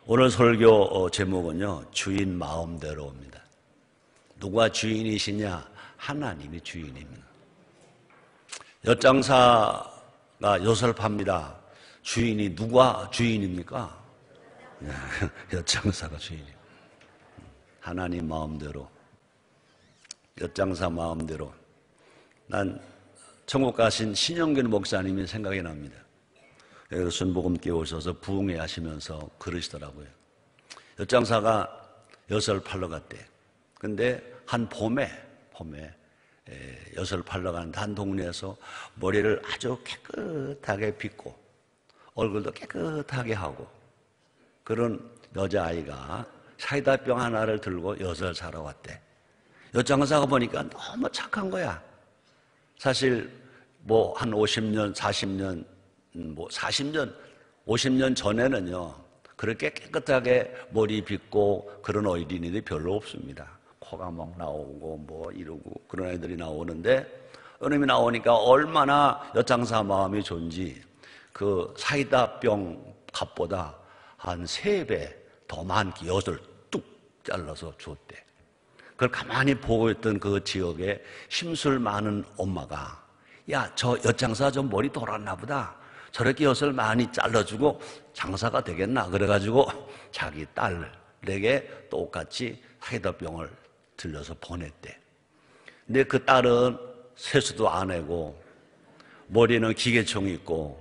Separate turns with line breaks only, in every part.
오늘 설교 제목은요, 주인 마음대로입니다. 누가 주인이시냐? 하나님이 주인입니다. 엿장사가 엿을 팝니다. 주인이 누가 주인입니까? 엿장사가 주인이에요. 하나님 마음대로, 엿장사 마음대로. 난 천국 가신 신영균 목사님이 생각이 납니다. 순복음교회 오셔서 부흥회 하시면서 그러시더라고요. 엿장사가 엿을 팔러 갔대. 근데 한 봄에 엿을 팔러 가는데 한 동네에서 머리를 아주 깨끗하게 빗고 얼굴도 깨끗하게 하고 그런 여자아이가 사이다병 하나를 들고 엿을 사러 왔대. 엿장사가 보니까 너무 착한 거야. 사실 뭐 한 50년, 40년, 50년 전에는요, 그렇게 깨끗하게 머리 빗고 그런 어린이들이 별로 없습니다. 코가 막 나오고 뭐 이러고 그런 애들이 나오는데, 어른이 나오니까 얼마나 엿장사 마음이 좋은지 그 사이다병 값보다 한 3배 더 많게 엿을 뚝 잘라서 줬대. 그걸 가만히 보고 있던 그 지역에 심술 많은 엄마가, 야, 저 엿장사 좀 머리 돌았나 보다. 저렇게 엿을 많이 잘라주고 장사가 되겠나? 그래가지고 자기 딸에게 똑같이 사이다병을 들려서 보냈대. 근데 그 딸은 세수도 안 하고 머리는 기계총 있고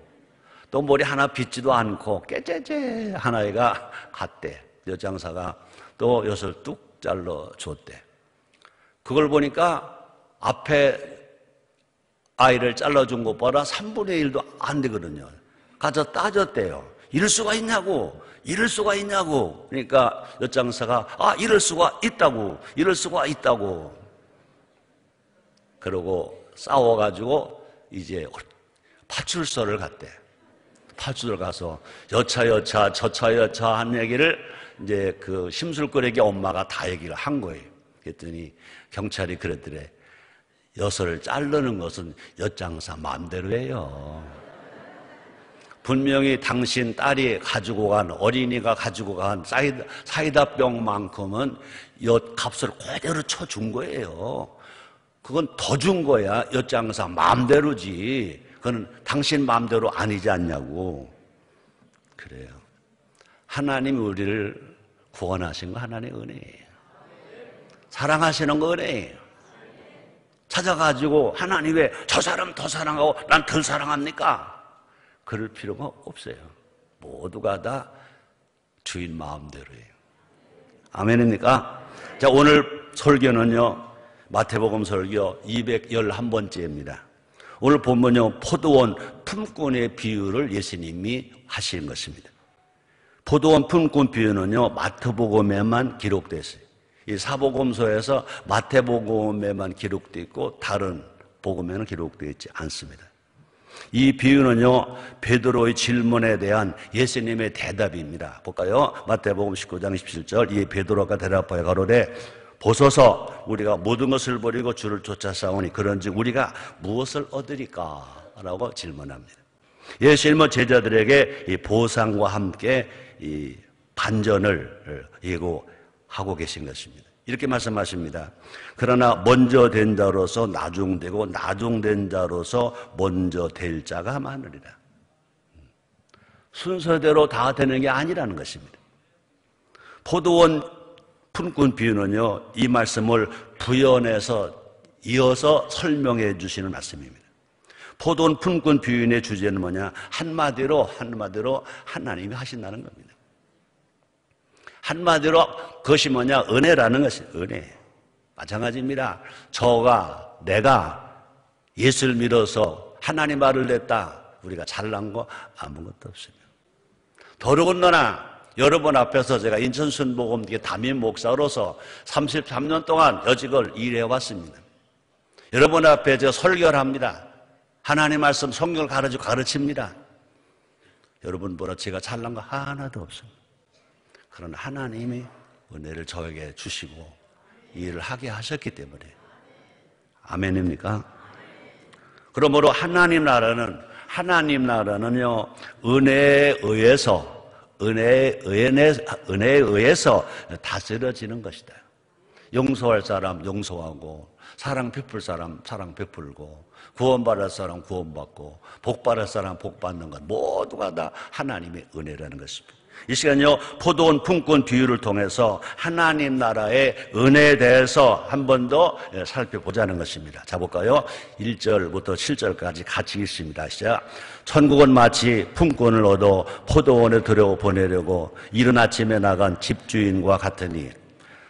또 머리 하나 빗지도 않고 깨재재 한 아이가 갔대. 엿장사가 또 엿을 뚝 잘라줬대. 그걸 보니까 앞에 아이를 잘라준 것보다 3분의 1도 안 되거든요. 가서 따졌대요. 이럴 수가 있냐고, 이럴 수가 있냐고. 그러니까 엿장사가 이럴 수가 있다고. 그러고 싸워가지고 이제 파출소를 갔대. 파출소를 가서 여차 저차 한 얘기를 이제 그 심술거리기 엄마가 다 얘기를 한 거예요. 그랬더니 경찰이 그랬더래. 엿을 자르는 것은 엿장사 마음대로예요. 분명히 당신 딸이 가지고 간, 어린이가 가지고 간 사이다병만큼은 엿 값을 그대로 쳐준 거예요. 그건 더 준 거야. 엿장사 마음대로지. 그건 당신 마음대로 아니지 않냐고. 그래요. 하나님이 우리를 구원하신 거 하나님의 은혜예요. 사랑하시는 거 은혜예요. 찾아가지고 하나님 왜 저 사람 더 사랑하고 난 덜 사랑합니까? 그럴 필요가 없어요. 모두가 다 주인 마음대로예요. 아멘입니까? 자, 오늘 설교는요, 마태복음 설교 211번째입니다. 오늘 본문요, 포도원 품꾼의 비유를 예수님이 하신 것입니다. 포도원 품꾼 비유는요, 마태복음에만 기록되어 있어요. 이 사복음서에서 마태복음에만 기록되어 있고 다른 복음에는 기록되어 있지 않습니다. 이 비유는요, 베드로의 질문에 대한 예수님의 대답입니다. 볼까요? 마태복음 19장 17절. 이 베드로가 대답하여 가로되 보소서, 우리가 모든 것을 버리고 주를 쫓아 싸우니 그런즉 우리가 무엇을 얻으리까? 라고 질문합니다. 예수님은 제자들에게 이 보상과 함께 이 반전을 예고하고 계신 것입니다. 이렇게 말씀하십니다. 그러나 먼저 된 자로서 나중되고 나중된 자로서 먼저 될 자가 많으리라. 순서대로 다 되는 게 아니라는 것입니다. 포도원 품꾼 비유는요, 이 말씀을 부연해서 이어서 설명해 주시는 말씀입니다. 포도원 품꾼 비유의 주제는 뭐냐? 한마디로 하나님이 하신다는 겁니다. 한마디로 그것이 뭐냐? 은혜라는 것이 은혜. 마찬가지입니다. 내가 예수를 믿어서 하나님 말을 냈다. 우리가 잘난 거 아무것도 없습니다. 더러군너나 여러분 앞에서 제가 인천 순복음 담임 목사로서 33년 동안 여직을 일해왔습니다. 여러분 앞에 제가 설교를 합니다. 하나님 말씀 성경을 가르칩니다. 여러분보다 제가 잘난 거 하나도 없습니다. 그러나 하나님이 은혜를 저에게 주시고 일을 하게 하셨기 때문에. 아멘입니까? 그러므로 하나님 나라는요, 은혜에 의해서 은혜에 의해서 다스려지는 것이다. 용서할 사람 용서하고, 사랑 베풀 사람 사랑 베풀고, 구원받을 사람 구원받고, 복받을 사람 복받는 것 모두가 다 하나님의 은혜라는 것입니다. 이 시간요, 포도원 품꾼 비유를 통해서 하나님 나라의 은혜에 대해서 한 번 더 살펴보자는 것입니다. 자, 볼까요? 1절부터 7절까지 같이 읽습니다. 시작. 천국은 마치 품꾼을 얻어 포도원에 들여보내려고 이른 아침에 나간 집주인과 같으니,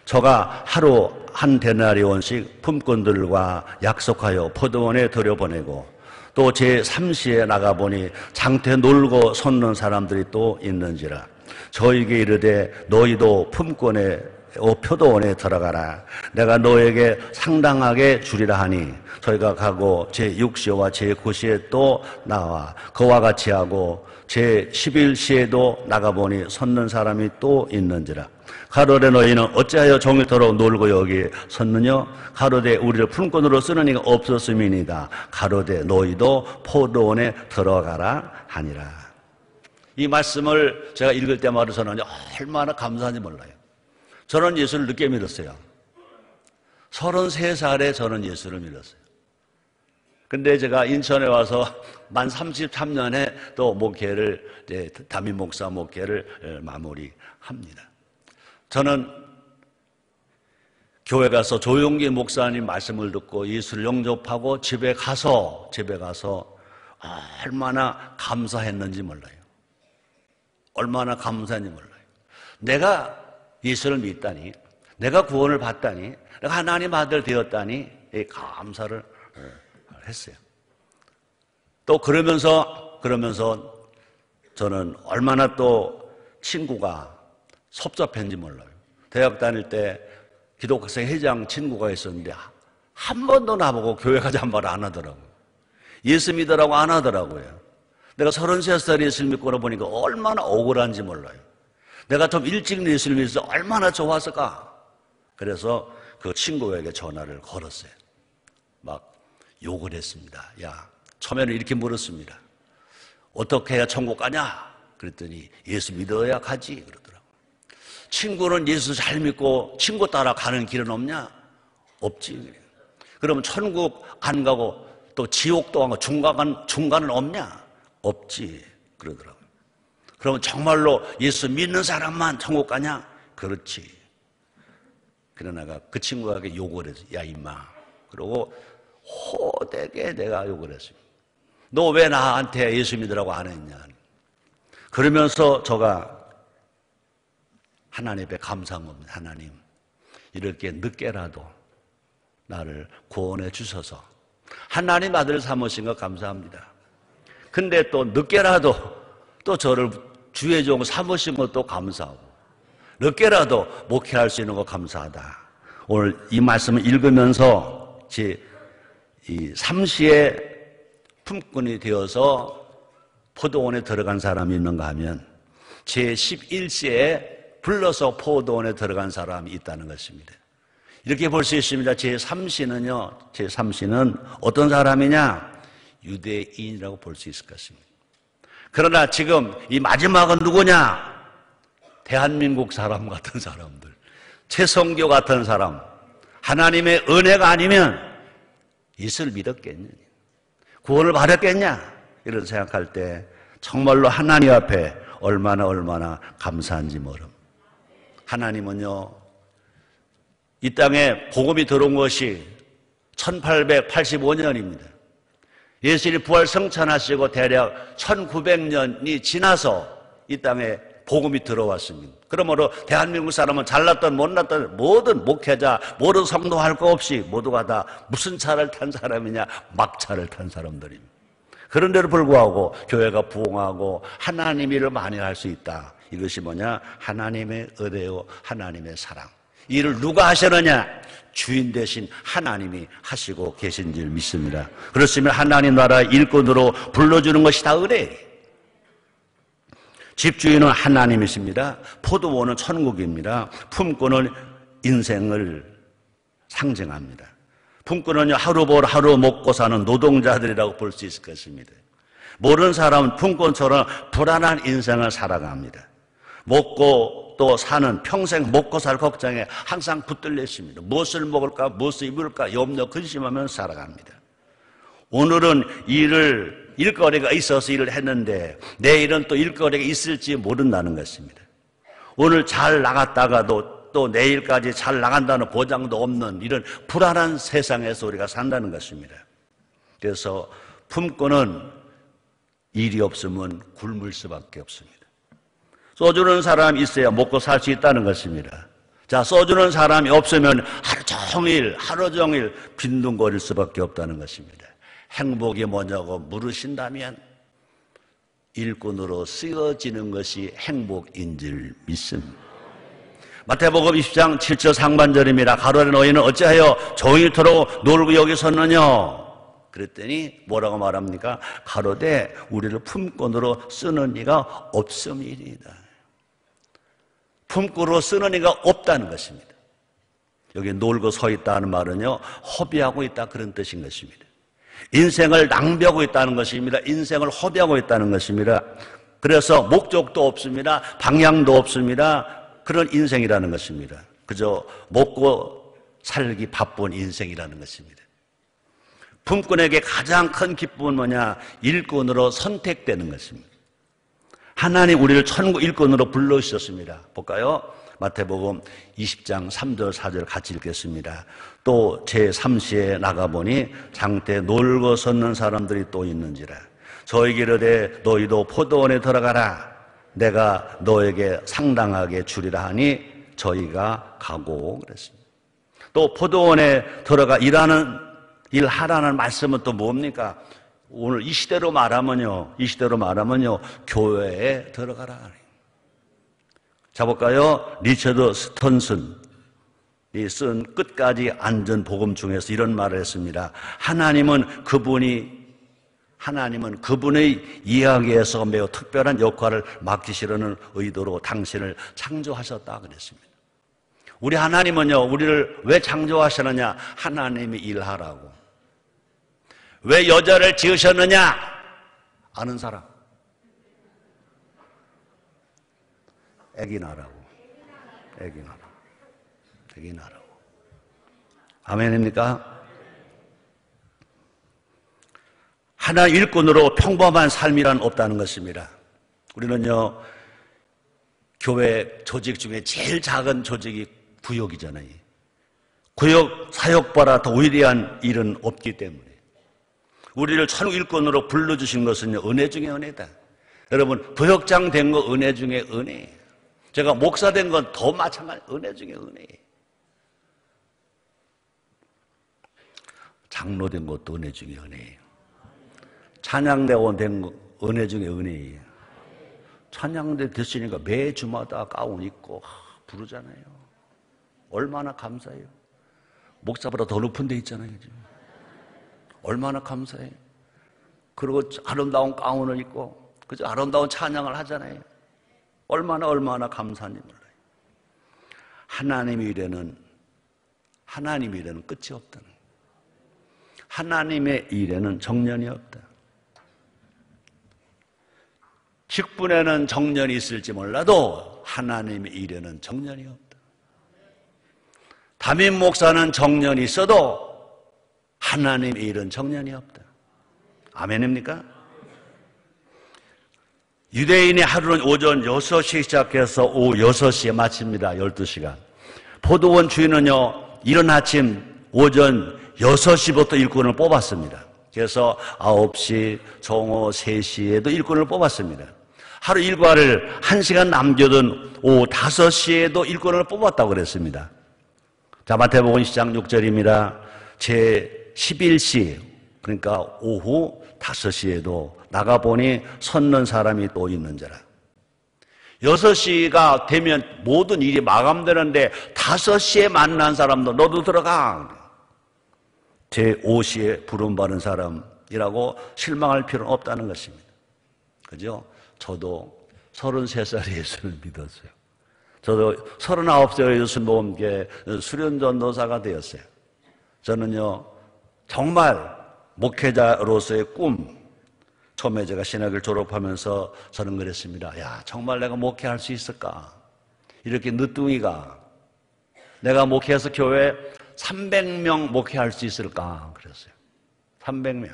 저가 하루 한 데나리온씩 품꾼들과 약속하여 포도원에 들여보내고, 또 제3시에 나가보니 장태 놀고 솟는 사람들이 또 있는지라. 저에게 이르되 너희도 품꾼의 포도원에 들어가라. 내가 너에게 상당하게 주리라 하니, 저희가 가고 제6시와 제9시에 또 나와 그와 같이 하고, 제11시에도 나가보니 섰는 사람이 또 있는지라. 가로되 너희는 어찌하여 종일토록 놀고 여기에 섰느냐? 가로되 우리를 품꾼으로 쓰는 이가 없었음이니이다. 가로되 너희도 포도원에 들어가라 하니라. 이 말씀을 제가 읽을 때마다 저는 얼마나 감사한지 몰라요. 저는 예수를 늦게 믿었어요. 33살에 저는 예수를 믿었어요. 근데 제가 인천에 와서 만 33년에 또 목회를, 담임 목사 목회를 마무리합니다. 저는 교회 가서 조용기 목사님 말씀을 듣고 예수를 영접하고 집에 가서 얼마나 감사했는지 몰라요. 얼마나 감사한지 몰라요. 내가 예수를 믿다니, 내가 구원을 받다니, 내가 하나님 아들 되었다니 감사를 했어요. 또 그러면서 저는 얼마나 또 친구가 섭섭했는지 몰라요. 대학 다닐 때 기독학생 회장 친구가 있었는데 한 번도 나보고 교회 가자는 말 안 하더라고요. 예수 믿으라고 안 하더라고요. 내가 33살에 예수를 믿고 보니까 얼마나 억울한지 몰라요. 내가 좀 일찍 예수를 믿어서 얼마나 좋았을까. 그래서 그 친구에게 전화를 걸었어요. 막 욕을 했습니다. 야, 처음에는 이렇게 물었습니다. 어떻게 해야 천국 가냐? 그랬더니 예수 믿어야 가지 그러더라고요. 친구는 예수 잘 믿고 친구 따라 가는 길은 없냐? 없지. 그러면 천국 안 가고 또 지옥도 안 가고 중간은 없냐? 없지 그러더라고요. 그러면 정말로 예수 믿는 사람만 천국 가냐? 그렇지. 그러나가 그 친구에게 욕을 했어요. 야 임마. 그러고 호되게 내가 욕을 했습니다. 너 왜 나한테 예수 믿으라고 안 했냐? 그러면서 제가 하나님 앞에 감사한 겁니다. 하나님, 이렇게 늦게라도 나를 구원해 주셔서 하나님 아들 삼으신 거 감사합니다. 근데 또 늦게라도 또 저를 주의 종 삼으신 것도 감사하고, 늦게라도 목회할 수 있는 거 감사하다. 오늘 이 말씀을 읽으면서 이 삼시에 품꾼이 되어서 포도원에 들어간 사람이 있는가 하면 제11시에 불러서 포도원에 들어간 사람이 있다는 것입니다. 이렇게 볼 수 있습니다. 제3시는 어떤 사람이냐? 유대인이라고 볼 수 있을 것입니다. 그러나 지금 이 마지막은 누구냐? 대한민국 사람 같은 사람들, 최성교 같은 사람, 하나님의 은혜가 아니면 예수를 믿었겠냐? 구원을 받았겠냐? 이런 생각할 때 정말로 하나님 앞에 얼마나 감사한지 모름. 하나님은요, 이 땅에 복음이 들어온 것이 1885년입니다. 예수님이 부활 성천하시고 대략 1900년이 지나서 이 땅에 복음이 들어왔습니다. 그러므로 대한민국 사람은 잘났던 못났던 모든 목회자, 모든 성도 할 거 없이 모두가 다 무슨 차를 탄 사람이냐? 막차를 탄 사람들입니다. 그런데도 불구하고 교회가 부흥하고 하나님 일을 많이 할 수 있다. 이것이 뭐냐? 하나님의 은혜요, 하나님의 사랑. 이 일을 누가 하시느냐? 주인 대신 하나님이 하시고 계신 줄 믿습니다. 그렇으면 하나님 나라 일꾼으로 불러주는 것이 다 은혜예요. 집주인은 하나님이십니다. 포도원은 천국입니다. 품꾼은 인생을 상징합니다. 품꾼은요, 하루 벌 하루 먹고 사는 노동자들이라고 볼 수 있을 것입니다. 모르는 사람은 품꾼처럼 불안한 인생을 살아갑니다. 먹고 또 사는 평생 먹고 살 걱정에 항상 붙들려 있습니다. 무엇을 먹을까, 무엇을 입을까 염려 근심하면서 살아갑니다. 오늘은 일거리가 있어서 일을 했는데 내일은 또 일거리가 있을지 모른다는 것입니다. 오늘 잘 나갔다가도 또 내일까지 잘 나간다는 보장도 없는 이런 불안한 세상에서 우리가 산다는 것입니다. 그래서 품고는 일이 없으면 굶을 수밖에 없습니다. 써주는 사람이 있어야 먹고 살 수 있다는 것입니다. 자, 써주는 사람이 없으면 하루 종일 빈둥거릴 수밖에 없다는 것입니다. 행복이 뭐냐고 물으신다면 일꾼으로 쓰여지는 것이 행복인 줄 믿습니다. 마태복음 20장 7절 상반절입니다. 가로되 너희는 어찌하여 종일토록 놀고 여기 섰느냐? 그랬더니 뭐라고 말합니까? 가로되 우리를 품꾼으로 쓰는 이가 없음이니이다. 품꾼으로 쓰는 이가 없다는 것입니다. 여기 놀고 서 있다는 말은요, 허비하고 있다 그런 뜻인 것입니다. 인생을 낭비하고 있다는 것입니다. 인생을 허비하고 있다는 것입니다. 그래서 목적도 없습니다. 방향도 없습니다. 그런 인생이라는 것입니다. 그저 먹고 살기 바쁜 인생이라는 것입니다. 품꾼에게 가장 큰 기쁨은 뭐냐? 일꾼으로 선택되는 것입니다. 하나님 우리를 천국 일꾼으로 불러주셨습니다. 볼까요? 마태복음 20장 3절 4절 같이 읽겠습니다. 또 제3시에 나가보니 장때 놀고 섰는 사람들이 또 있는지라. 저에게 이르되 너희도 포도원에 들어가라. 내가 너에게 상당하게 주리라 하니 저희가 가고 그랬습니다. 또 포도원에 들어가 일하라는 말씀은 또 뭡니까? 오늘 이 시대로 말하면요, 교회에 들어가라. 자, 볼까요? 리처드 스턴슨이 쓴 끝까지 안전 복음 중에서 이런 말을 했습니다. 하나님은 그분의 이야기에서 매우 특별한 역할을 맡기시려는 의도로 당신을 창조하셨다 그랬습니다. 우리 하나님은요, 우리를 왜 창조하셨느냐? 하나님이 일하라고. 왜 여자를 지으셨느냐? 아는 사람. 애기 낳으라고. 아멘입니까? 하나님 일꾼으로 평범한 삶이란 없다는 것입니다. 우리는요, 교회 조직 중에 제일 작은 조직이 구역이잖아요. 구역 사역보다 더 위대한 일은 없기 때문에 우리를 천국 일꾼으로 불러주신 것은 은혜 중에 은혜다. 여러분, 부역장 된 거 은혜 중에 은혜예요. 제가 목사 된 건 더 마찬가지, 은혜 중에 은혜예요. 장로 된 것도 은혜 중에 은혜예요. 찬양대원 된 거 은혜 중에 은혜예요. 찬양대 됐으니까 매 주마다 가운 입고 부르잖아요. 얼마나 감사해요. 목사보다 더 높은 데 있잖아요, 지금. 얼마나 감사해요. 그리고 아름다운 가운을 입고 그저 아름다운 찬양을 하잖아요. 얼마나 감사한지 몰라요. 하나님의 일에는 끝이 없다는 거예요. 하나님의 일에는 정년이 없다. 직분에는 정년이 있을지 몰라도 하나님의 일에는 정년이 없다. 담임 목사는 정년이 있어도 하나님의 일은 정년이 없다. 아멘입니까? 유대인의 하루는 오전 6시에 시작해서 오후 6시에 마칩니다. 12시간. 포도원 주인은요, 이른 아침 오전 6시부터 일꾼을 뽑았습니다. 그래서 9시, 정오 3시에도 일꾼을 뽑았습니다. 하루 일과를 1시간 남겨둔 오후 5시에도 일꾼을 뽑았다고 그랬습니다. 자, 마태복음 10장 6절입니다. 제11시, 그러니까 오후 5시에도 나가보니 섰는 사람이 또 있는지라. 6시가 되면 모든 일이 마감되는데 5시에 만난 사람도 너도 들어가. 제5시에 부름받은 사람이라고 실망할 필요는 없다는 것입니다. 그죠? 저도 33살에 예수를 믿었어요. 저도 39살에 예수를 모험계 수련전도사가 되었어요. 저는요, 정말 목회자로서의 꿈, 처음에 제가 신학을 졸업하면서 저는 그랬습니다. 야, 정말 내가 목회할 수 있을까? 이렇게 늦둥이가 내가 목회해서 교회 300명 목회할 수 있을까? 그랬어요. 300명.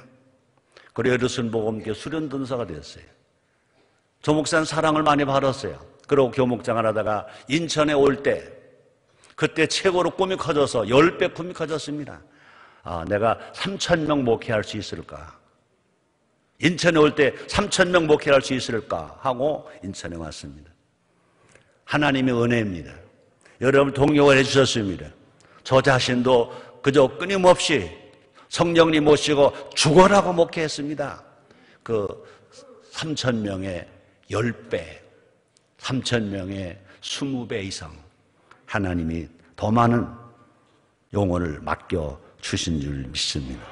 그리고 여르순복음교 수련전사가 되었어요. 조 목사는 사랑을 많이 받았어요. 그리고 교목장을 하다가 인천에 올 때 그때 최고로 꿈이 커져서 10배 꿈이 커졌습니다. 아, 내가 3,000명 목회할 수 있을까? 인천에 올 때 3,000명 목회할 수 있을까? 하고 인천에 왔습니다. 하나님의 은혜입니다. 여러분 동역을 해주셨습니다. 저 자신도 그저 끊임없이 성령님 모시고 죽어라고 목회했습니다. 그 3,000명의 10배, 3,000명의 20배 이상 하나님이 더 많은 영혼을 맡겨 주신 줄 믿습니다.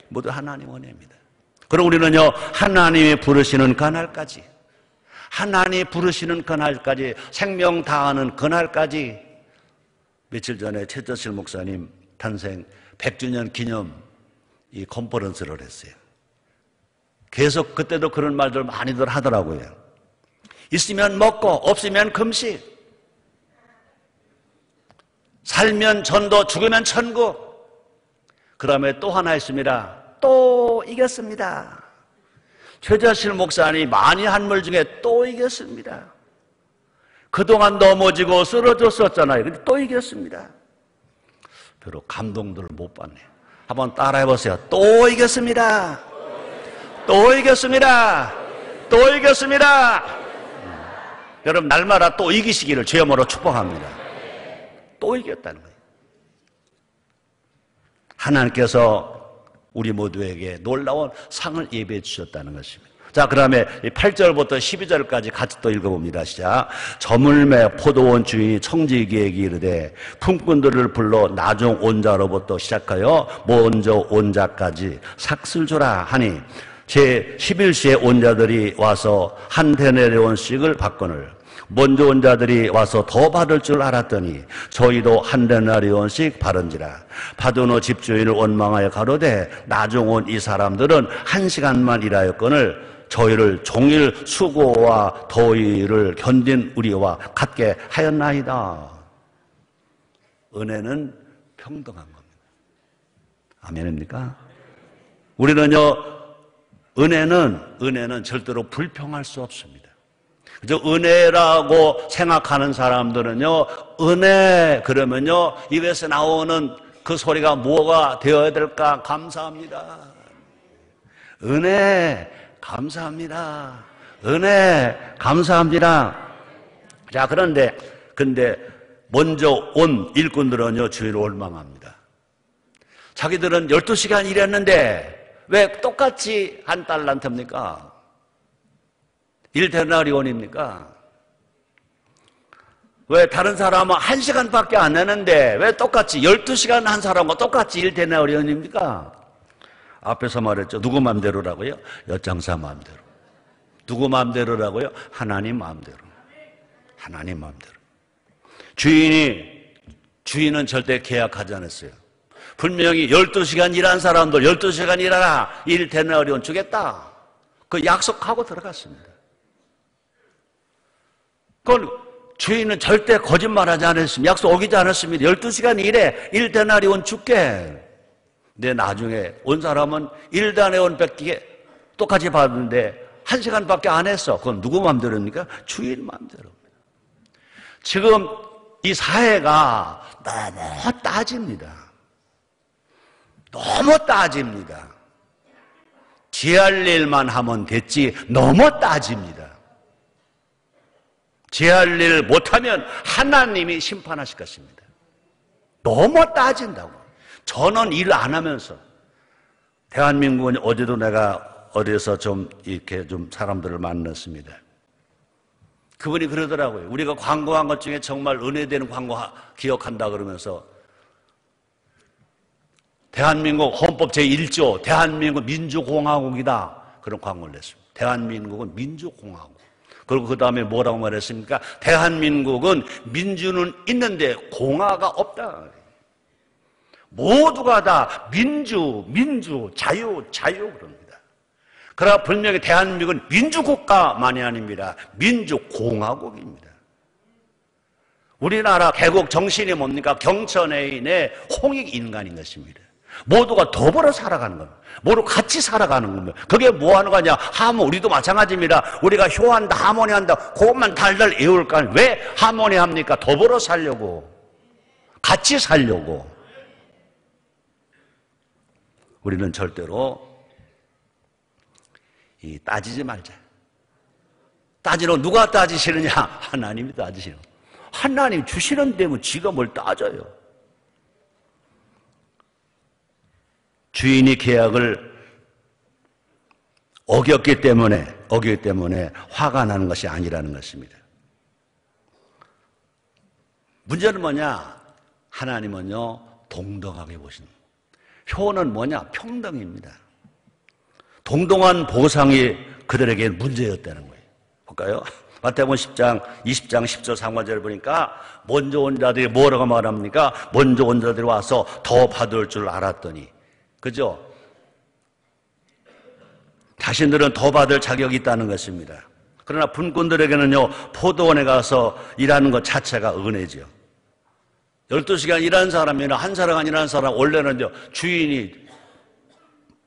모두 하나님 은혜입니다. 그럼 우리는요, 하나님이 부르시는 그날까지, 하나님이 부르시는 그날까지, 생명 다하는 그날까지, 며칠 전에 최저실 목사님 탄생 100주년 기념 이 컨퍼런스를 했어요. 계속 그때도 그런 말들 많이들 하더라고요. 있으면 먹고 없으면 금식, 살면 전도, 죽으면 천국. 그 다음에 또 하나 있습니다. 또 이겼습니다. 최자실 목사님이 많이 한 말 중에 또 이겼습니다. 그동안 넘어지고 쓰러졌었잖아요. 근데 또 이겼습니다. 별로 감동들을 못 받네요. 한번 따라해보세요. 또 이겼습니다. 또 이겼습니다. 또 이겼습니다. 여러분 날마다 또 이기시기를 주의 이름으로 축복합니다. 또 이겼다는 거예요. 하나님께서 우리 모두에게 놀라운 상을 예배해 주셨다는 것입니다. 자, 그 다음에 8절부터 12절까지 같이 또 읽어봅니다. 시작. 저물매 포도원 주인이 청지기에게 이르되 품꾼들을 불러 나중 온 자로부터 시작하여 먼저 온 자까지 삭슬 주라 하니 제 11시에 온 자들이 와서 한 데나리온씩을 받거늘 먼저 온 자들이 와서 더 받을 줄 알았더니 저희도 한 데나리온씩 받은지라. 받은 후 집주인을 원망하여 가로되 나중 온 이 사람들은 1시간만 일하였거늘 저희를 종일 수고와 더위를 견딘 우리와 같게 하였나이다. 은혜는 평등한 겁니다. 아멘입니까? 우리는요, 은혜는 절대로 불평할 수 없습니다. 그저 은혜라고 생각하는 사람들은요, 은혜 그러면요, 입에서 나오는 그 소리가 뭐가 되어야 될까? 감사합니다. 은혜 감사합니다. 은혜 감사합니다. 자, 근데 먼저 온 일꾼들은요, 주의를 원망합니다. 자기들은 12시간 일했는데 왜 똑같이 한 달란트입니까? 1데나리온입니까? 왜 다른 사람은 1시간밖에 안 하는데 왜 똑같이 12시간 한 사람과 똑같이 1데나리온입니까? 앞에서 말했죠. 누구 마음대로라고요? 엿장사 마음대로. 누구 마음대로라고요? 하나님 마음대로. 하나님 마음대로. 주인은 절대 계약하지 않았어요. 분명히 12시간 일한 사람들 12시간 일하라. 1데나리온 주겠다. 그 약속하고 들어갔습니다. 그건 주인은 절대 거짓말하지 않았습니다. 약속 어기지 않았습니다. 12시간 일해 1데나리온 줄게. 근데 나중에 온 사람은 1데나리온 뺏기게 똑같이 받았는데 1시간밖에 안 했어. 그건 누구 마음대로입니까? 주인 마음대로입니다. 지금 이 사회가 너무 따집니다. 너무 따집니다. 지 할 일만 하면 됐지 너무 따집니다. 지 할 일 못하면 하나님이 심판하실 것입니다. 너무 따진다고. 저는 일 안 하면서 대한민국은 어제도 내가 어디서 좀 이렇게 좀 사람들을 만났습니다. 그분이 그러더라고요. 우리가 광고한 것 중에 정말 은혜되는 광고 기억한다 그러면서 대한민국 헌법 제1조 대한민국 민주공화국이다. 그런 광고를 냈습니다. 대한민국은 민주공화국. 그리고 그 다음에 뭐라고 말했습니까? 대한민국은 민주는 있는데 공화가 없다. 모두가 다 민주, 자유 그럽니다. 그러나 분명히 대한민국은 민주국가만이 아닙니다. 민주공화국입니다. 우리나라 개국 정신이 뭡니까? 경천외인의 홍익인간인 것입니다. 모두가 더불어 살아가는 겁니다. 모두 같이 살아가는 겁니다. 그게 뭐 하는 거냐? 하모, 우리도 마찬가지입니다. 우리가 효한다, 하모니한다, 그것만 달달 외울까? 왜 하모니합니까? 더불어 살려고. 같이 살려고. 우리는 절대로 따지지 말자. 따지는 누가 따지시느냐? 하나님이 따지시는. 하나님 주시는 데면 지가 뭘 따져요. 주인이 계약을 어겼기 때문에 화가 나는 것이 아니라는 것입니다. 문제는 뭐냐? 하나님은요, 동등하게 보시는. 효는 뭐냐? 평등입니다. 동등한 보상이 그들에게 문제였다는 거예요. 볼까요? 마태복음 10장 20장 10절 상반절을 보니까 먼저 온 자들이 뭐라고 말합니까? 먼저 온 자들이 와서 더 받을 줄 알았더니, 그죠? 자신들은 더 받을 자격이 있다는 것입니다. 그러나 분꾼들에게는요, 포도원에 가서 일하는 것 자체가 은혜죠. 12시간 일하는 사람이나 한 사람 일하는 사람, 원래는요, 주인이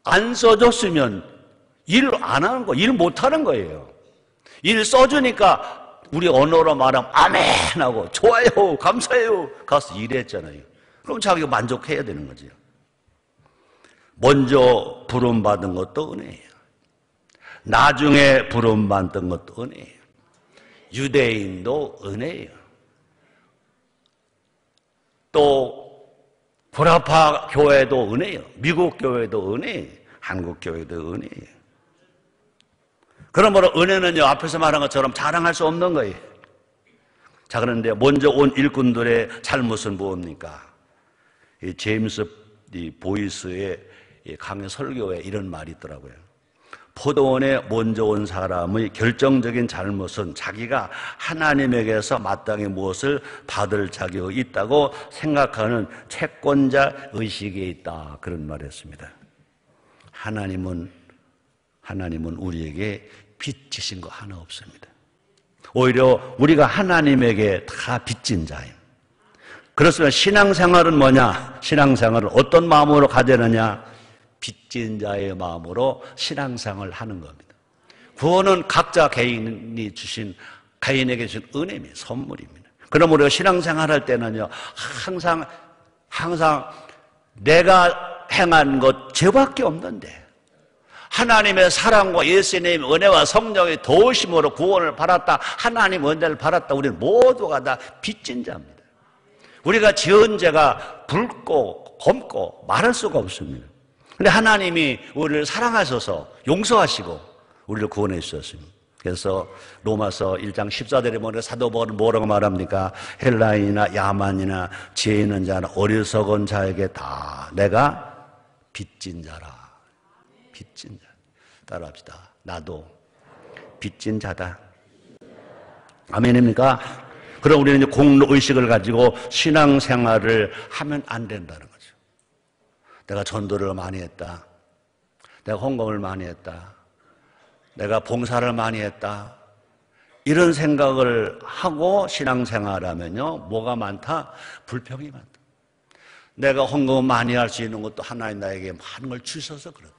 안 써줬으면 일 안 하는 거, 일 못 하는 거예요. 일 써주니까 우리 언어로 말하면 아멘 하고 좋아요, 감사해요 가서 일했잖아요. 그럼 자기가 만족해야 되는 거죠. 먼저 부름받은 것도 은혜예요. 나중에 부름받은 것도 은혜예요. 유대인도 은혜예요. 또 구라파 교회도 은혜예요. 미국 교회도 은혜예요. 한국 교회도 은혜예요. 그러므로 은혜는요, 앞에서 말한 것처럼 자랑할 수 없는 거예요. 자, 그런데 먼저 온 일꾼들의 잘못은 무엇입니까? 이 제임스 보이스의 강의 설교에 이런 말이 있더라고요. 포도원에 먼저 온 사람의 결정적인 잘못은 자기가 하나님에게서 마땅히 무엇을 받을 자격이 있다고 생각하는 채권자 의식에 있다. 그런 말이었습니다. 하나님은 우리에게 빚지신 거 하나 없습니다. 오히려 우리가 하나님에게 다 빚진 자예요. 그렇습니다. 신앙생활은 뭐냐? 신앙생활을 어떤 마음으로 가져느냐? 빚진 자의 마음으로 신앙생활을 하는 겁니다. 구원은 각자 개인에게 주신 은혜입니다. 선물입니다. 그러므로 우리가 신앙생활할 때는요, 항상 내가 행한 것 죄밖에 없는데 하나님의 사랑과 예수님의 은혜와 성령의 도우심으로 구원을 받았다, 하나님 은혜를 받았다. 우리는 모두가 다 빚진 자입니다. 우리가 지은 죄가 붉고 검고 말할 수가 없습니다. 그런데 하나님이 우리를 사랑하셔서 용서하시고 우리를 구원해 주셨습니다. 그래서 로마서 1장 14절에 보면 사도 바울은 뭐라고 말합니까? 헬라인이나 야만이나 지혜 있는 자나 어리석은 자에게 다 내가 빚진 자라. 빚진 자. 따라합시다. 나도 빚진 자다. 아멘입니까? 그럼 우리는 이제 공로의식을 가지고 신앙생활을 하면 안 된다는 거죠. 내가 전도를 많이 했다. 내가 헌금을 많이 했다. 내가 봉사를 많이 했다. 이런 생각을 하고 신앙생활하면요, 뭐가 많다? 불평이 많다. 내가 헌금을 많이 할 수 있는 것도 하나님 나에게 많은 걸 주셔서 그렇다.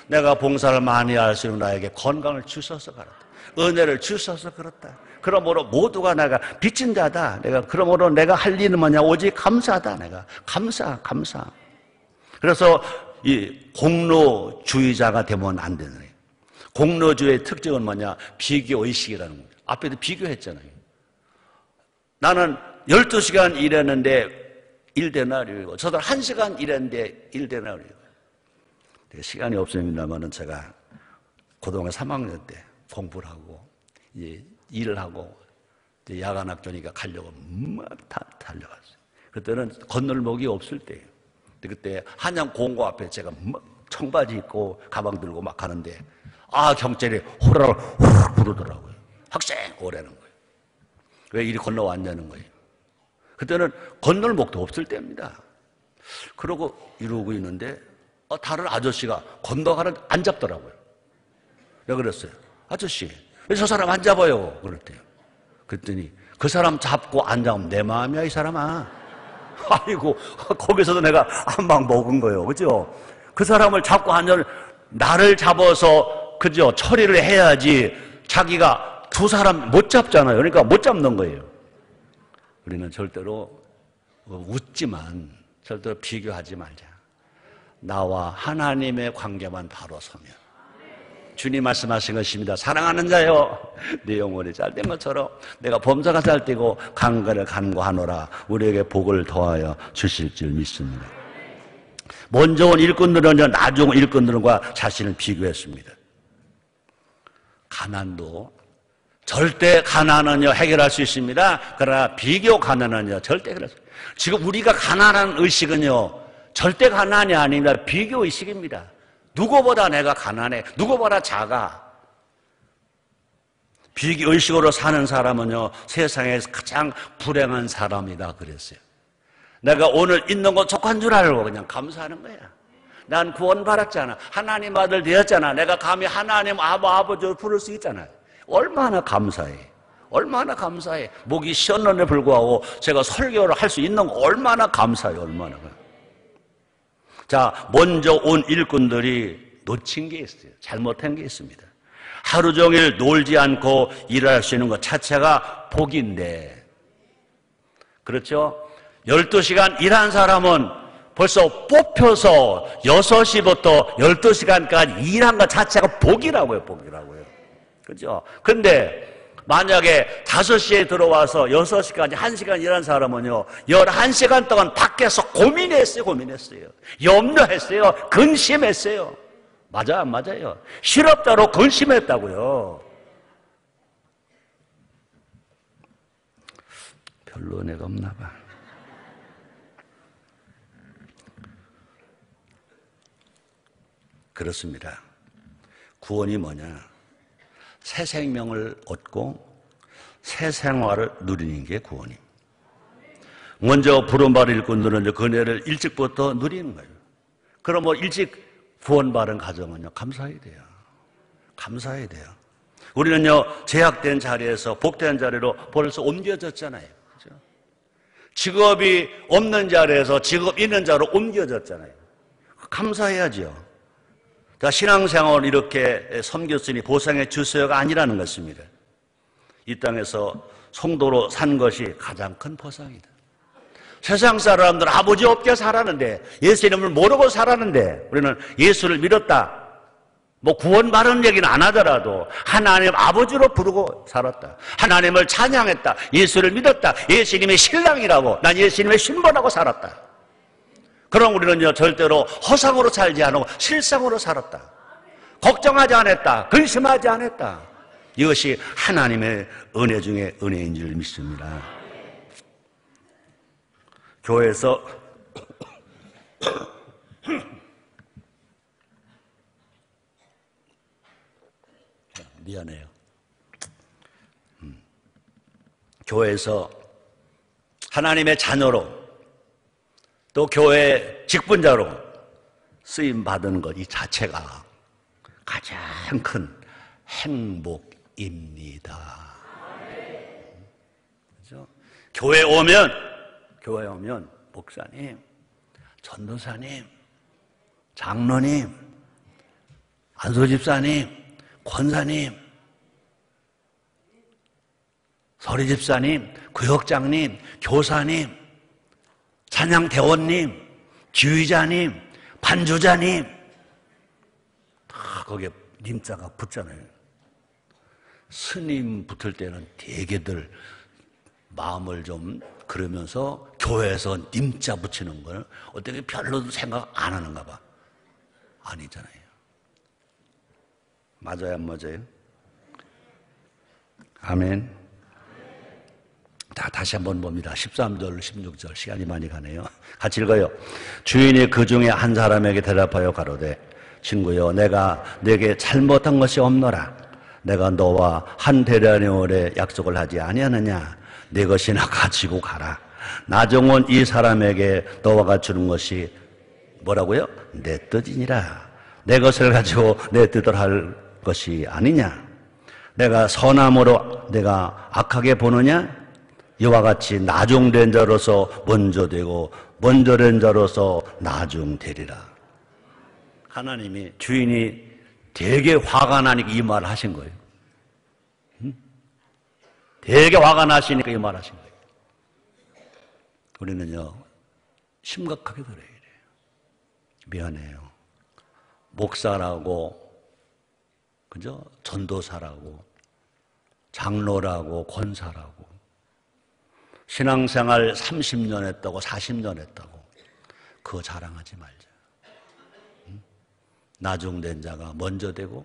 내가 봉사를 많이 할 수 있는 나에게 건강을 주셔서 그렇다. 은혜를 주셔서 그렇다. 그러므로 모두가 내가 빚진 자다. 그러므로 내가 할 일은 뭐냐? 오직 감사다. 내가 감사. 그래서 이 공로주의자가 되면 안 되는 거예요. 공로주의의 특징은 뭐냐? 비교의식이라는 거예요. 앞에도 비교했잖아요. 나는 12시간 일했는데 1데나리온이고 저들 1시간 일했는데 1데나리온. 시간이 없습니다만은 제가 고등학교 3학년 때 공부를 하고 이제 일을 하고 이제 야간 학교니까 가려고 막 달려갔어요. 그때는 건널목이 없을 때예요. 그때 한양 공고 앞에 제가 막 청바지 입고 가방 들고 막 가는데 경찰이 호라를 훅 부르더라고요. 학생 오라는 거예요. 왜 이리 건너왔냐는 거예요. 그때는 건널목도 없을 때입니다. 그러고 이러고 있는데 다른 아저씨가 건너가는 안 잡더라고요. 내가 그랬어요. 아저씨, 왜 저 사람 안 잡아요? 그랬대요. 그랬더니 그 사람 잡고 안 잡으면 내 마음이야, 이 사람아. 아이고, 거기서도 내가 한 방 먹은 거예요. 그죠? 그 사람을 잡고 안 잡으면 나를 잡아서, 그죠? 처리를 해야지 자기가 두 사람 못 잡잖아요. 그러니까 못 잡는 거예요. 우리는 절대로 웃지만 절대로 비교하지 말자. 나와 하나님의 관계만 바로 서면 주님 말씀하신 것입니다. 사랑하는 자여, 내 영혼이 잘된 것처럼 내가 범사가 잘되고 강가를 간구하노라. 우리에게 복을 더하여 주실 줄 믿습니다. 먼저 온 일꾼들은요, 나중 온 일꾼들과 자신을 비교했습니다. 가난도 절대 가난은요 해결할 수 있습니다. 그러나 비교 가난은요 절대 해결할 수 없습니다. 지금 우리가 가난한 의식은요 절대 가난이 아닙니다. 비교 의식입니다. 누구보다 내가 가난해, 누구보다 작아. 비교 의식으로 사는 사람은요 세상에서 가장 불행한 사람이다 그랬어요. 내가 오늘 있는 거 족한 줄 알고 그냥 감사하는 거야. 난 구원받았잖아. 하나님 아들 되었잖아. 내가 감히 하나님 아버지를 부를 수 있잖아요. 얼마나 감사해. 얼마나 감사해. 목이 쉬었는데 불구하고 제가 설교를 할 수 있는 거 얼마나 감사해요. 얼마나. 자, 먼저 온 일꾼들이 놓친 게 있어요. 잘못한 게 있습니다. 하루 종일 놀지 않고 일할 수 있는 것 자체가 복인데, 그렇죠? 12시간 일한 사람은 벌써 뽑혀서 6시부터 12시간까지 일한 것 자체가 복이라고요. 복이라고요. 그죠? 근데 만약에 5시에 들어와서 6시까지 1시간 일한 사람은요 11시간 동안 밖에서 고민했어요. 염려했어요. 근심했어요. 맞아요, 안 맞아요? 실업자로 근심했다고요. 별로 은혜가 없나 봐. 그렇습니다. 구원이 뭐냐? 새 생명을 얻고 새 생활을 누리는 게 구원입니다. 먼저 부름받은 일꾼들은 그 은혜를 일찍부터 누리는 거예요. 그럼 뭐 일찍 구원받은 가정은요 감사해야 돼요. 감사해야 돼요. 우리는요 제약된 자리에서 복된 자리로 벌써 옮겨졌잖아요. 그렇죠? 직업이 없는 자리에서 직업 있는 자로 옮겨졌잖아요. 감사해야죠. 신앙생활을 이렇게 섬겼으니 보상의 주소가 아니라는 것입니다. 이 땅에서 성도로 산 것이 가장 큰 보상이다. 세상 사람들은 아버지 없게 살았는데, 예수님을 모르고 살았는데, 우리는 예수를 믿었다. 뭐 구원받은 얘기는 안 하더라도 하나님 아버지로 부르고 살았다. 하나님을 찬양했다. 예수를 믿었다. 예수님의 신랑이라고, 난 예수님의 신부라고 살았다. 그럼 우리는요 절대로 허상으로 살지 않고 실상으로 살았다. 걱정하지 않았다. 근심하지 않았다. 이것이 하나님의 은혜 중에 은혜인 줄 믿습니다. 교회에서 미안해요. 교회에서 하나님의 자녀로 또 교회 직분자로 쓰임 받은 것 이 자체가 가장 큰 행복입니다. 그렇죠? 교회 오면 목사님, 전도사님, 장로님, 안수집사님, 권사님, 서리집사님, 구역장님, 교사님, 찬양대원님, 지휘자님, 반주자님, 다 거기에 님자가 붙잖아요. 스님 붙을 때는 대개들 마음을 좀 그러면서 교회에서 님자 붙이는 걸 어떻게 별로 생각 안 하는가 봐. 아니잖아요. 맞아요, 안 맞아요? 아멘. 자, 다시 한번 봅니다. 13절, 16절 시간이 많이 가네요. 같이 읽어요. 주인이 그 중에 한 사람에게 대답하여 가로되 친구여 내가 네게 잘못한 것이 없노라. 내가 너와 한 대련의 오래 약속을 하지 아니하느냐. 네 것이나 가지고 가라. 나중은 이 사람에게 너와 같이 주는 것이 뭐라고요? 내 뜻이니라. 내 것을 가지고 내 뜻을 할 것이 아니냐? 내가 선함으로 내가 악하게 보느냐? 이와 같이 나중된 자로서 먼저 되고 먼저 된 자로서 나중되리라. 하나님이 주인이 되게 화가 나니까 이 말을 하신 거예요. 되게 화가 나시니까 이 말을 하신 거예요. 우리는요, 심각하게 들어야 돼요. 미안해요. 목사라고, 그죠? 전도사라고, 장로라고, 권사라고, 신앙생활 30년 했다고, 40년 했다고, 그거 자랑하지 말자. 나중된 자가 먼저 되고,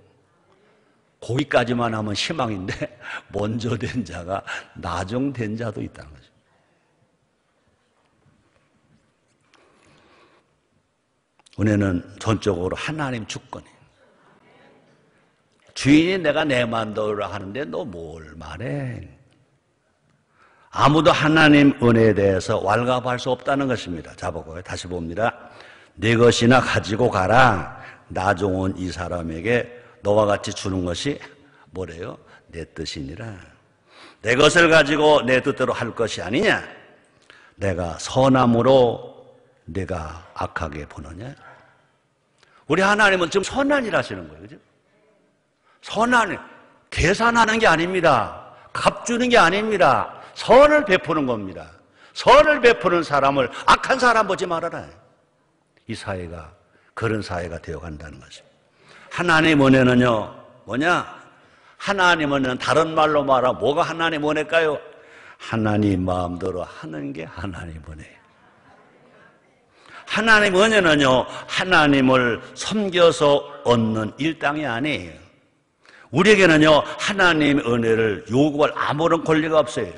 거기까지만 하면 희망인데, 먼저 된 자가 나중된 자도 있다는 거죠. 은혜는 전적으로 하나님 주권이에요. 주인이 내가 내 마음대로 하는데 너 뭘 말해? 아무도 하나님 은혜에 대해서 왈가부할 수 없다는 것입니다. 자, 보고요. 다시 봅니다. 내 것이나 가지고 가라. 나중은 이 사람에게 너와 같이 주는 것이 뭐래요? 내 뜻이니라. 내 것을 가지고 내 뜻대로 할 것이 아니냐? 내가 선함으로 내가 악하게 보느냐? 우리 하나님은 지금 선한이라시는 거예요. 그죠? 선한, 계산하는 게 아닙니다. 값주는 게 아닙니다. 선을 베푸는 겁니다. 선을 베푸는 사람을 악한 사람 보지 말아라. 이 사회가 그런 사회가 되어간다는 것입니다. 하나님 은혜는요, 뭐냐? 하나님 은혜는 다른 말로 말하면 뭐가 하나님 은혜일까요? 하나님 마음대로 하는 게 하나님 은혜예요. 하나님 은혜는요, 하나님을 섬겨서 얻는 일당이 아니에요. 우리에게는요, 하나님 은혜를 요구할 아무런 권리가 없어요.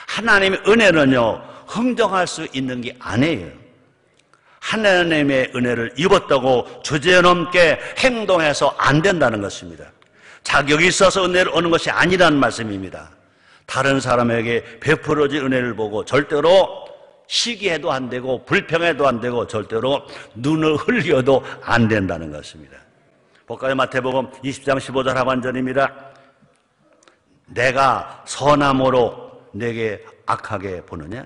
하나님의 은혜는요, 흥정할 수 있는 게 아니에요. 하나님의 은혜를 입었다고 주제넘게 행동해서 안 된다는 것입니다. 자격이 있어서 은혜를 얻는 것이 아니라는 말씀입니다. 다른 사람에게 베풀어진 은혜를 보고 절대로 시기해도 안 되고 불평해도 안 되고 절대로 눈을 흘려도 안 된다는 것입니다. 볼까요? 마태복음 20장 15절 하반절입니다. 내가 선함으로 내게 악하게 보느냐?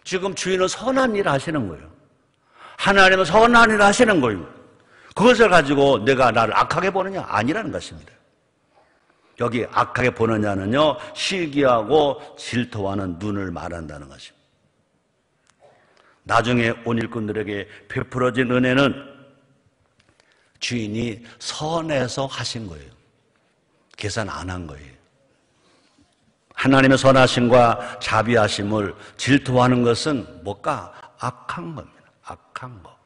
지금 주인은 선한 일을 하시는 거예요. 하나님은 선한 일을 하시는 거예요. 그것을 가지고 내가 나를 악하게 보느냐? 아니라는 것입니다. 여기 악하게 보느냐는요, 시기하고 질투하는 눈을 말한다는 것입니다. 나중에 온 일꾼들에게 베풀어진 은혜는 주인이 선해서 하신 거예요. 계산 안 한 거예요. 하나님의 선하심과 자비하심을 질투하는 것은 뭘까? 악한 겁니다. 악한 거.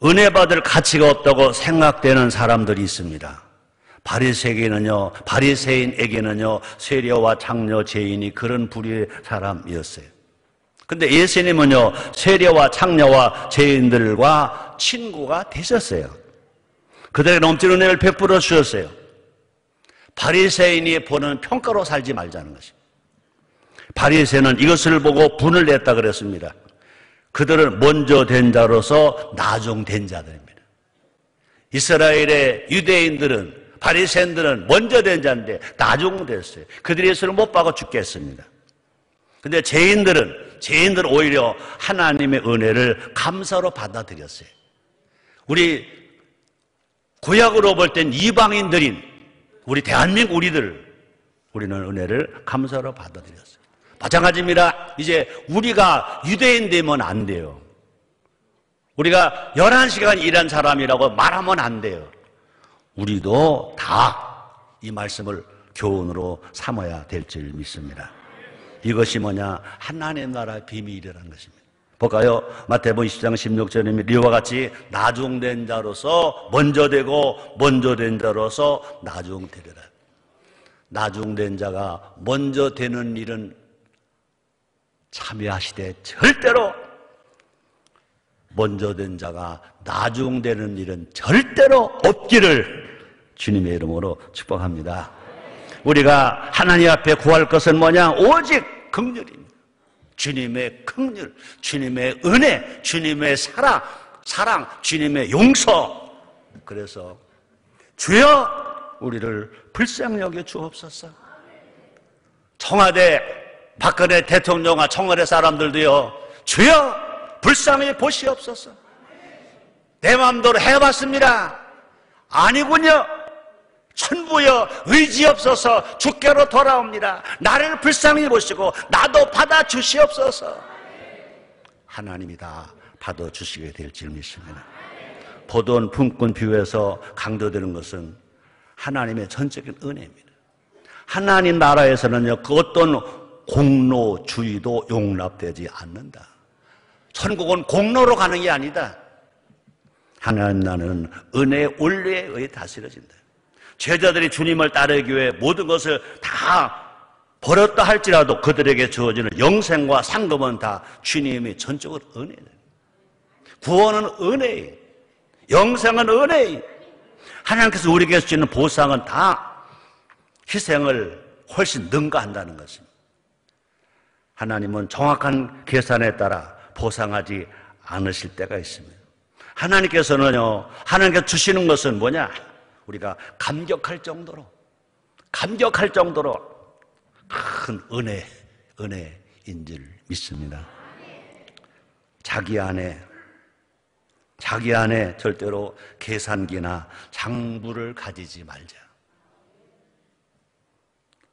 은혜 받을 가치가 없다고 생각되는 사람들이 있습니다. 바리새인에게는요, 세리와 장녀 죄인이 그런 부류의 사람이었어요. 근데 예수님은요, 세리와 창녀와 죄인들과 친구가 되셨어요. 그들에게 넘치는 은혜를 베풀어 주셨어요. 바리새인이 보는 평가로 살지 말자는 것입니다. 바리새인은 이것을 보고 분을 냈다 그랬습니다. 그들은 먼저 된 자로서 나중된 자들입니다. 이스라엘의 유대인들은, 바리새인들은 먼저 된 자인데 나중됐어요. 그들이 예수를 못 박아 죽겠습니다. 근데 죄인들은 오히려 하나님의 은혜를 감사로 받아들였어요. 우리 구약으로 볼 땐 이방인들인 우리 대한민국 우리는 은혜를 감사로 받아들였어요. 마찬가지입니다. 이제 우리가 유대인 되면 안 돼요. 우리가 11시간 일한 사람이라고 말하면 안 돼요. 우리도 다 이 말씀을 교훈으로 삼아야 될 줄 믿습니다. 이것이 뭐냐? 하나님 나라의 비밀이라는 것입니다. 볼까요? 마태복음 20장 16절입니다. 이와 같이 나중된 자로서 먼저 되고 먼저 된 자로서 나중되리라. 나중된 자가 먼저 되는 일은 참여하시되 절대로 먼저 된 자가 나중되는 일은 절대로 없기를 주님의 이름으로 축복합니다. 우리가 하나님 앞에 구할 것은 뭐냐? 오직 긍휼입니다. 주님의 긍휼, 주님의 은혜, 주님의 사랑, 주님의 용서. 그래서 주여 우리를 불쌍히 여겨 주옵소서. 청와대 박근혜 대통령과 청와대 사람들도요, 주여 불쌍히 보시옵소서. 내 마음대로 해봤습니다. 아니군요. 천부여 의지없어서 주께로 돌아옵니다. 나를 불쌍히 보시고 나도 받아주시옵소서. 하나님이 다 받아주시게 될 줄 믿습니다. 포도원 품꾼 비유에서 강조되는 것은 하나님의 전적인 은혜입니다. 하나님 나라에서는요, 그 어떤 공로주의도 용납되지 않는다. 천국은 공로로 가는 게 아니다. 하나님 나라는 은혜의 원리에 의해 다스려진다. 제자들이 주님을 따르기 위해 모든 것을 다 버렸다 할지라도 그들에게 주어지는 영생과 상급은 다 주님이 전적으로 은혜다. 구원은 은혜예요. 영생은 은혜예요. 하나님께서 우리에게 주시는 보상은 다 희생을 훨씬 능가한다는 것입니다. 하나님은 정확한 계산에 따라 보상하지 않으실 때가 있습니다. 하나님께서는요, 하나님께서 주시는 것은 뭐냐? 우리가 감격할 정도로 큰 은혜인 줄 믿습니다. 자기 안에 절대로 계산기나 장부를 가지지 말자.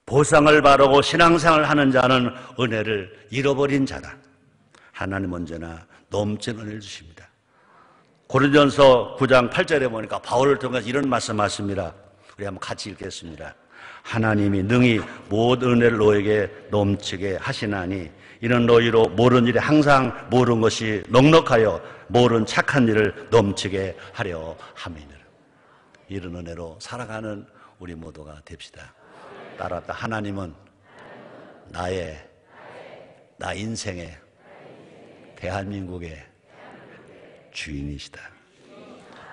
보상을 바라고 신앙생활을 하는 자는 은혜를 잃어버린 자다. 하나님은 언제나 넘치는 은혜를 주십니다. 고린도전서 9장 8절에 보니까 바울을 통해서 이런 말씀하십니다. 우리 한번 같이 읽겠습니다. 하나님이 능히 모든 은혜를 너에게 넘치게 하시나니 이는 너희로 모르는 일에 항상 모르는 것이 넉넉하여 모르는 착한 일을 넘치게 하려 함이니라. 이런 은혜로 살아가는 우리 모두가 됩시다. 따라합니다. 하나님은 나 인생의 대한민국의 주인이시다.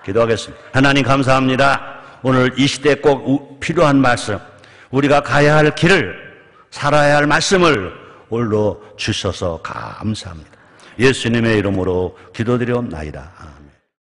기도하겠습니다. 하나님 감사합니다. 오늘 이 시대에 꼭 필요한 말씀, 우리가 가야 할 길을, 살아야 할 말씀을 올려 주셔서 감사합니다. 예수님의 이름으로 기도드리옵나이다.